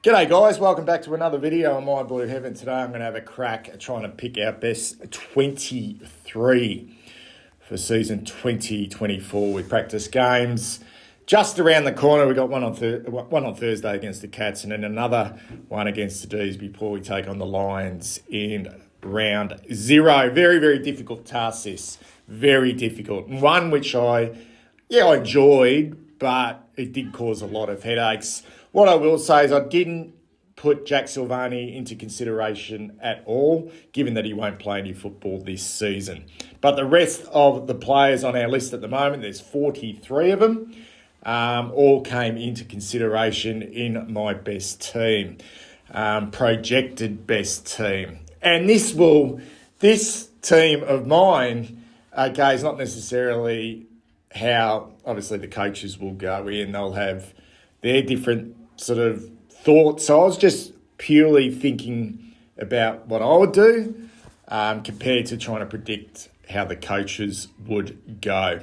G'day guys, welcome back to another video on My Blue Heaven. Today I'm going to have a crack at trying to pick our best 23 for season 2024 with practice games. Just around the corner, we got one on Thursday against the Cats and then another one against the D's before we take on the Lions in round 0. Very, very difficult task this. Very difficult. And one which I enjoyed, but it did cause a lot of headaches. What I will say is I didn't put Jack Silvani into consideration at all, given that he won't play any football this season. But the rest of the players on our list at the moment, there's 43 of them, all came into consideration in my best team, projected best team. And this team of mine, okay, is not necessarily how, obviously, the coaches will go in. They'll have their different sort of thoughts. So I was just purely thinking about what I would do compared to trying to predict how the coaches would go.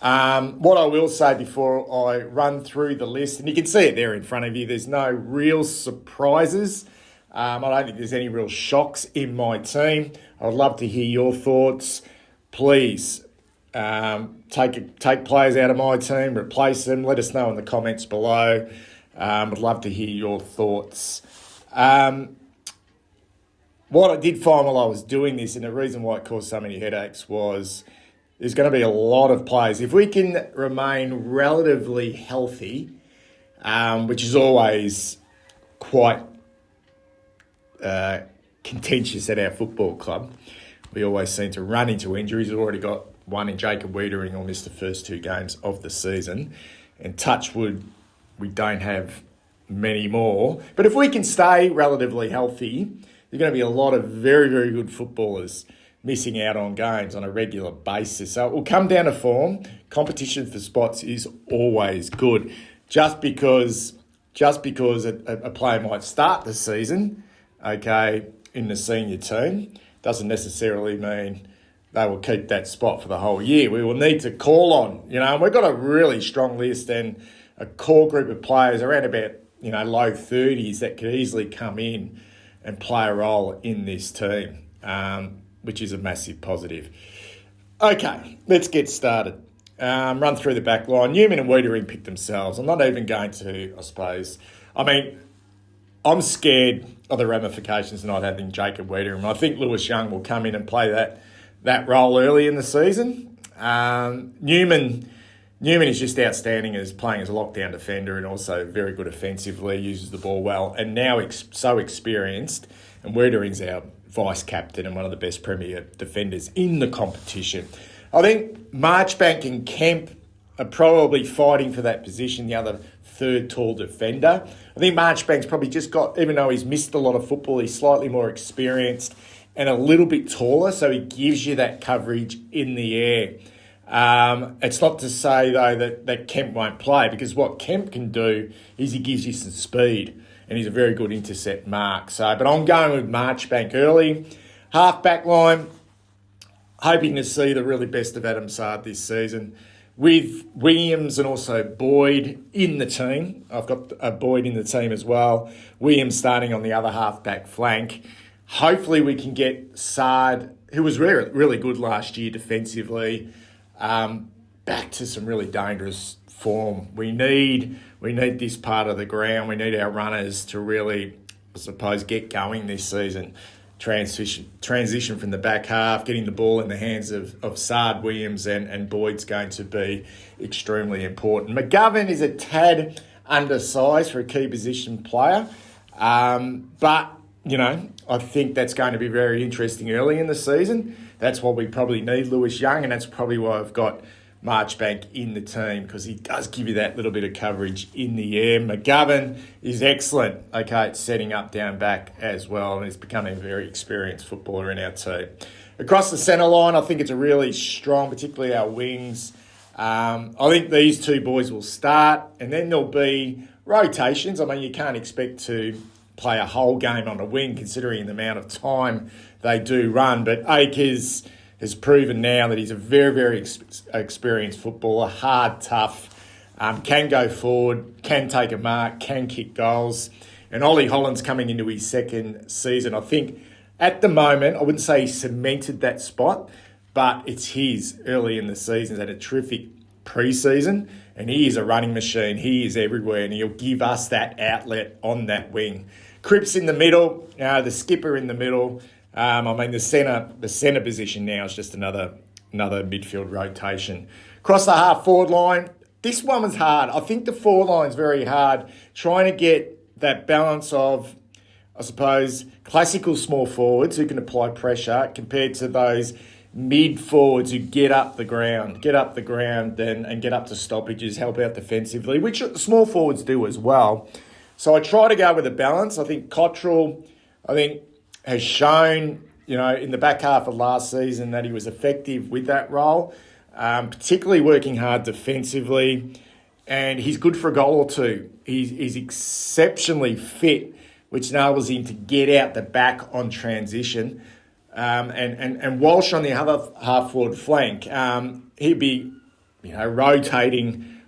What I will say before I run through the list, and you can see it there in front of you, there's no real surprises. I don't think there's any real shocks in my team. I'd love to hear your thoughts. Please take players out of my team, replace them. Let us know in the comments below. I'd love to hear your thoughts. What I did find while I was doing this, and the reason why it caused so many headaches, was there's going to be a lot of players. If we can remain relatively healthy, which is always quite contentious at our football club, we always seem to run into injuries. We've already got one in Jacob Wiedering, who missed the first 2 games of the season. And touch wood, we don't have many more. But if we can stay relatively healthy, there's going to be a lot of very, very good footballers missing out on games on a regular basis. So it will come down to form. Competition for spots is always good. Just because a player might start the season, okay, in the senior team, doesn't necessarily mean they will keep that spot for the whole year. We will need to call on, and we've got a really strong list and a core group of players around about, low 30s that could easily come in and play a role in this team, which is a massive positive. Okay, let's get started. Run through the back line. Newman and Wiedering picked themselves. I'm not even going to, I suppose. I'm scared of the ramifications of not having Jacob Wiedering. I think Lewis Young will come in and play that role early in the season. Newman is just outstanding as playing as a lockdown defender and also very good offensively, uses the ball well, and now so experienced. And Wiedering's our vice-captain and one of the best Premier defenders in the competition. I think Marchbank and Kemp are probably fighting for that position, the other third tall defender. I think Marchbank's probably just got, even though he's missed a lot of football, he's slightly more experienced and a little bit taller, so he gives you that coverage in the air. It's not to say, though, that Kemp won't play, because what Kemp can do is he gives you some speed, and he's a very good intercept mark. But I'm going with Marchbank early. Half-back line, hoping to see the really best of Adam Saad this season, with Williams and also Boyd in the team. I've got Boyd in the team as well. Williams starting on the other half-back flank. Hopefully we can get Saad, who was really good last year defensively, back to some really dangerous form. We need this part of the ground. We need our runners to really, I suppose, get going this season. Transition from the back half, getting the ball in the hands of Saad, Williams and Boyd's going to be extremely important. McGovern is a tad undersized for a key position player, but I think that's going to be very interesting early in the season. That's why we probably need Lewis Young, and that's probably why I've got Marchbank in the team, because he does give you that little bit of coverage in the air. McGovern is excellent, okay, at setting up down back as well, and he's becoming a very experienced footballer in our team. Across the centre line, I think it's a really strong, particularly our wings. I think these 2 boys will start, and then there'll be rotations. You can't expect to play a whole game on a wing considering the amount of time they do run, but Akers has proven now that he's a very, very experienced footballer, hard, tough, can go forward, can take a mark, can kick goals. And Ollie Holland's coming into his second season. I think at the moment, I wouldn't say he cemented that spot, but it's his early in the season. He's had a terrific pre-season, and he is a running machine. He is everywhere, and he'll give us that outlet on that wing. Cripps in the middle, the skipper in the middle. The centre position now is just another midfield rotation. Across the half-forward line, this one was hard. I think the forward line's very hard, trying to get that balance of, I suppose, classical small forwards who can apply pressure compared to those mid forwards who get up the ground and get up to stoppages, help out defensively, which small forwards do as well. So I try to go with a balance. I think Cottrell, has shown, in the back half of last season that he was effective with that role, particularly working hard defensively, and he's good for a goal or two. He's exceptionally fit, which enables him to get out the back on transition. And Walsh on the other half-forward flank, he'd be, rotating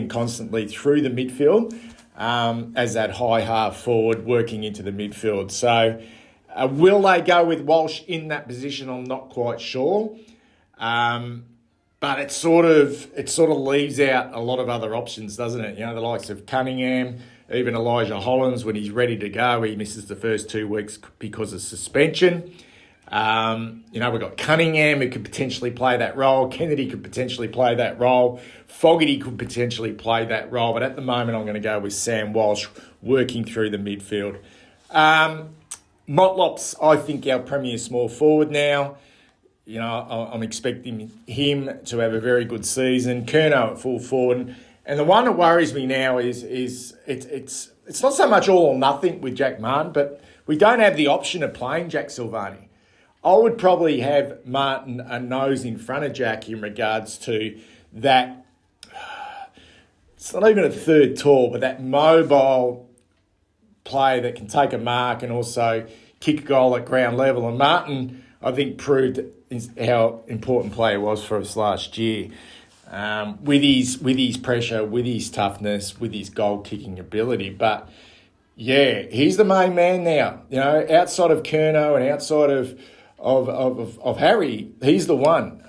constantly through the midfield as that high half-forward working into the midfield. So will they go with Walsh in that position? I'm not quite sure. But it sort of leaves out a lot of other options, doesn't it? The likes of Cunningham, even Elijah Hollands, when he's ready to go, he misses the first 2 weeks because of suspension. We've got Cunningham who could potentially play that role. Kennedy could potentially play that role. Fogarty could potentially play that role. But at the moment, I'm going to go with Sam Walsh working through the midfield. Motlop's, I think, our premier small forward now. I'm expecting him to have a very good season. Curnow at full forward. And the one that worries me now is it's not so much all or nothing with Jack Martin, but we don't have the option of playing Jack Silvani. I would probably have Martin a nose in front of Jack in regards to that. It's not even a third tall, but that mobile player that can take a mark and also kick a goal at ground level. And Martin, I think, proved how important player was for us last year. With his pressure, with his toughness, with his goal-kicking ability. But, yeah, he's the main man now. Outside of Curnow and outside of Harry, he's the one.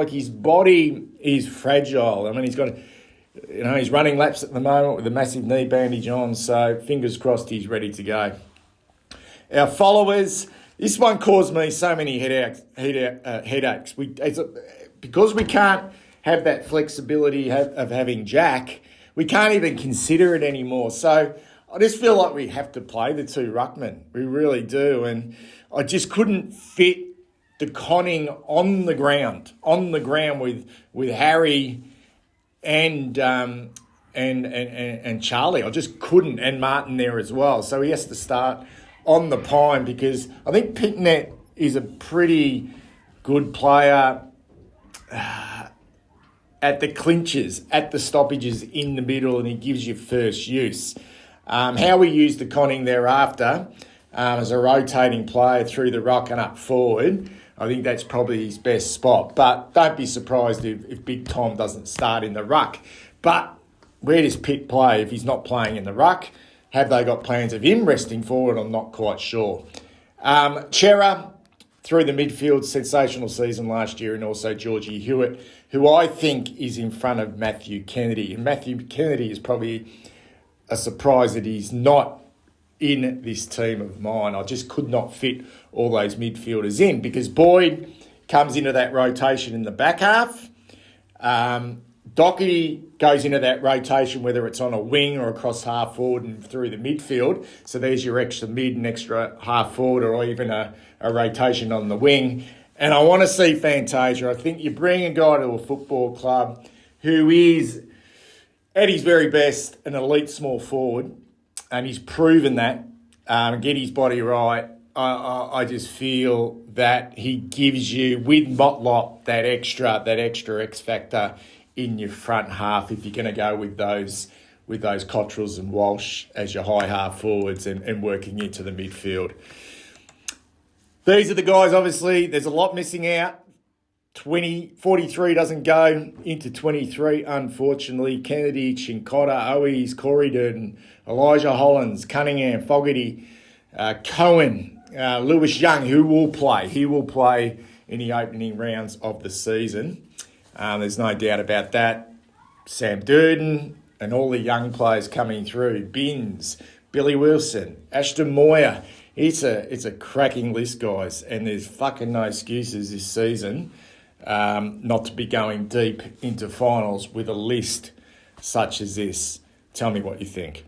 His body is fragile. He's got, he's running laps at the moment with a massive knee bandage on, so fingers crossed he's ready to go. Our followers, this one caused me so many headaches. Because we can't have that flexibility of having Jack, we can't even consider it anymore. So I just feel like we have to play the two ruckmen. We really do. And I just couldn't fit the conning on the ground with Harry and Charlie. I just couldn't, and Martin there as well. So he has to start on the pine because I think Picknett is a pretty good player at the clinches, at the stoppages in the middle, and he gives you first use. How we use the conning thereafter as a rotating player through the ruck and up forward, I think that's probably his best spot. But don't be surprised if Big Tom doesn't start in the ruck. But where does Pitt play if he's not playing in the ruck? Have they got plans of him resting forward? I'm not quite sure. Chera through the midfield, sensational season last year, and also Georgie Hewitt, who I think is in front of Matthew Kennedy. And Matthew Kennedy is probably a surprise that he's not in this team of mine. I just could not fit all those midfielders in because Boyd comes into that rotation in the back half. Doherty goes into that rotation, whether it's on a wing or across half forward and through the midfield. So there's your extra mid and extra half forward or even a rotation on the wing. And I want to see Fantasia. I think you bring a guy to a football club who is, at his very best, an elite small forward, and he's proven that, get his body right. I just feel that he gives you, with Motlop, that extra X factor in your front half if you're going to go with those Cottrells and Walsh as your high half forwards and working into the midfield. These are the guys, obviously, there's a lot missing out. 43 doesn't go into 23, unfortunately. Kennedy, Chincotta, Owies, Corey Durden, Elijah Hollins, Cunningham, Fogarty, Cohen, Lewis Young, who will play. He will play in the opening rounds of the season. There's no doubt about that. Sam Durden and all the young players coming through. Binns, Billy Wilson, Ashton Moyer. It's a cracking list, guys, and there's fucking no excuses this season not to be going deep into finals with a list such as this. Tell me what you think.